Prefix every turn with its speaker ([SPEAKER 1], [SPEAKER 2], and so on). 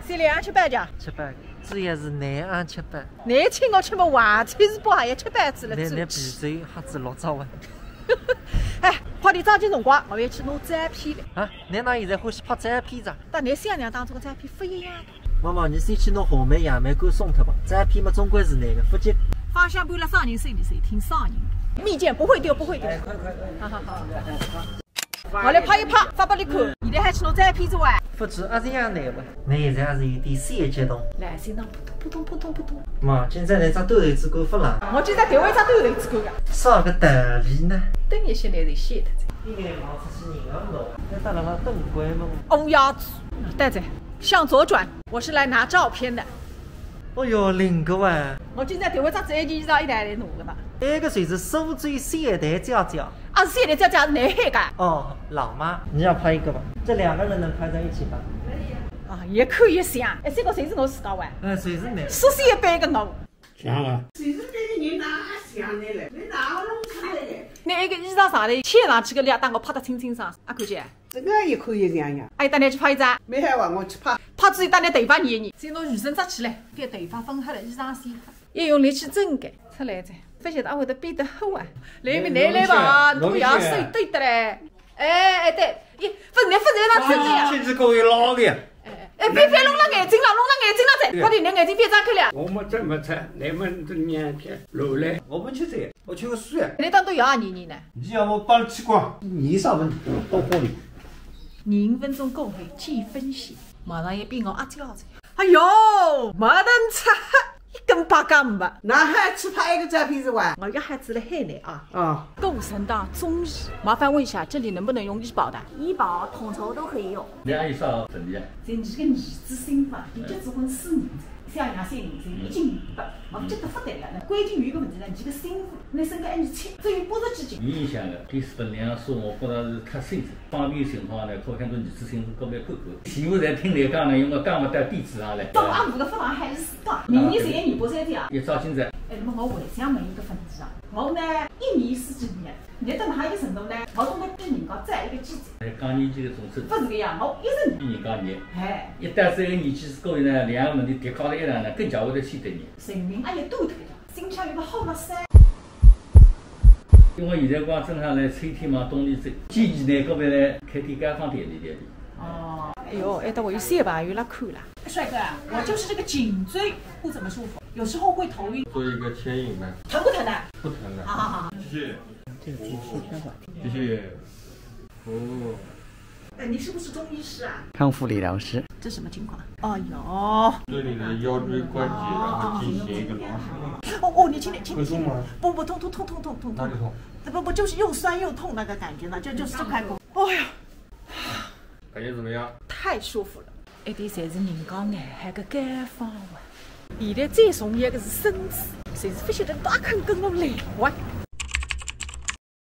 [SPEAKER 1] 328家
[SPEAKER 2] ，700，主要是内行700。
[SPEAKER 1] 难吃我吃么坏菜是包也700子了。
[SPEAKER 2] 那闭嘴，瞎子老早啊！
[SPEAKER 1] 哎，快点抓紧辰光，我要去弄粘片了。
[SPEAKER 2] 啊，囡囡现在欢喜拍粘片子？
[SPEAKER 1] 但你想让当中个粘片不一样的。
[SPEAKER 2] 妈妈，你先去弄红梅、杨梅干送脱吧。粘片嘛，总归是难的，腹肌。
[SPEAKER 1] 方向盘辣商人手里，谁听商人的？蜜饯不会丢，不会丢。
[SPEAKER 2] 哎，快！
[SPEAKER 1] 好。我来拍一拍，发拨你看。现在还去弄粘片子哇？
[SPEAKER 2] 腹肌也是一样难的。那现在还是有点三激动。
[SPEAKER 1] 来，心脏扑通。
[SPEAKER 2] 妈，今朝那只豆豆子干发了。
[SPEAKER 1] 我今朝调一只豆豆子干个。
[SPEAKER 2] 啥个道理呢？
[SPEAKER 1] 等一些来人歇脱
[SPEAKER 2] 应该冒出去人个路，那打了个灯关门。
[SPEAKER 1] 欧亚子，呆子，向左转，我是来拿照片的。
[SPEAKER 2] 哦哟，灵个哇！
[SPEAKER 1] 我今朝调一只这件衣裳一台来拿的嘛。
[SPEAKER 2] 那个谁是苏州三代娇娇？
[SPEAKER 1] 啊，三代娇娇是南海的。
[SPEAKER 2] 哦，老妈，你要拍一个吧？这2个人能拍在一起吧？
[SPEAKER 1] 可以啊，也可以像。哎，这个谁是我自家玩？
[SPEAKER 2] 谁是你？
[SPEAKER 1] 苏三一般个我。
[SPEAKER 3] 像啊。
[SPEAKER 4] 谁是这个人哪像你嘞？你哪个弄出来的？
[SPEAKER 1] 那个衣裳上头贴上去个两档，我拍得清爽。啊，看见？
[SPEAKER 4] 这个也可以这样呀。
[SPEAKER 1] 哎，带你去拍一张。
[SPEAKER 4] 没害话，我去拍。
[SPEAKER 1] 拍之前带你头发捏捏，再拿余生扎起来，给头发分黑了，衣裳洗脱。要用力去整改，出来再。不晓得会得变得厚啊！来面来吧，多样水对的嘞。哎对，分上去的呀。
[SPEAKER 3] 亲子狗有老的呀。
[SPEAKER 1] 别弄了眼睛了，再，快点，你眼睛别张开了。
[SPEAKER 3] 我们怎么吃？你们这年天老来，我们去吃，我去个水。
[SPEAKER 1] 你当都要捏呢？
[SPEAKER 3] 你要我帮你吃光，你啥问题到火里
[SPEAKER 1] ？5分钟过后见分析，马上一变我阿娇子。哎呦，没能吃。一根八竿不，
[SPEAKER 4] 那还去拍一个照片是吧？
[SPEAKER 1] 我要孩子来海南啊！
[SPEAKER 4] 啊，
[SPEAKER 1] 构成的中医，麻烦问一下，这里能不能用医保的？医保统筹都可以用。
[SPEAKER 5] 你还有啥问题啊？
[SPEAKER 1] 在你个儿子身上，你就只问4年，想养3年，已经明白，我觉得不对了。那关键有一个问题呢，你这个身妇，你身高1.7米，只有80几斤。
[SPEAKER 5] 有影响的，第4分量说，我觉得是太深层，方便情况呢，靠很多儿子身妇各别看看。媳妇在听来讲呢，因为讲不到地址上来。
[SPEAKER 1] 到5个发廊还是4年3年8天啊。
[SPEAKER 5] 一照镜子。
[SPEAKER 1] 哎，那么我还想问一个问题啊，我呢1年10几年，现在到哪一个程度呢？我总得比人家再一个几岁。
[SPEAKER 5] 讲年纪的总称。
[SPEAKER 1] 不是个样，我10年。
[SPEAKER 5] 比人家年。
[SPEAKER 1] 哎。
[SPEAKER 5] 一旦这个年纪是高呢，两个问题叠加到一上呢，更加会得牵得人。
[SPEAKER 1] 人民也有多腿的，心腔有个后了3。
[SPEAKER 5] 因为现在光正常来春天嘛，冬天走，季节呢，各边呢开点街坊店里。
[SPEAKER 1] 哦，哎呦，哎，等我有3把有那看了。帅哥啊，我就是这个颈椎不怎么舒服，有时候会头晕。
[SPEAKER 6] 做一个牵引呗。
[SPEAKER 1] 疼不疼的？
[SPEAKER 6] 不疼的。
[SPEAKER 1] 好。
[SPEAKER 6] 谢谢。
[SPEAKER 2] 这个挺四川话。
[SPEAKER 6] 谢谢。哦。
[SPEAKER 1] 哎，你是不是中医师啊？
[SPEAKER 2] 康复理疗师。
[SPEAKER 1] 这什么情况？哎呦。
[SPEAKER 6] 对你的腰椎关节，然后进行一个拉伸。
[SPEAKER 1] 哦，你轻点。
[SPEAKER 6] 会痛吗？
[SPEAKER 1] 不，痛。
[SPEAKER 6] 哪里痛？
[SPEAKER 1] 不，就是又酸又痛那个感觉呢，就是这块骨。哎呀。
[SPEAKER 6] 感觉怎么样？
[SPEAKER 1] 太舒服了，一点侪是人家南海的解放哇！现在最重要的是身子，谁是不晓得大肯跟我来玩。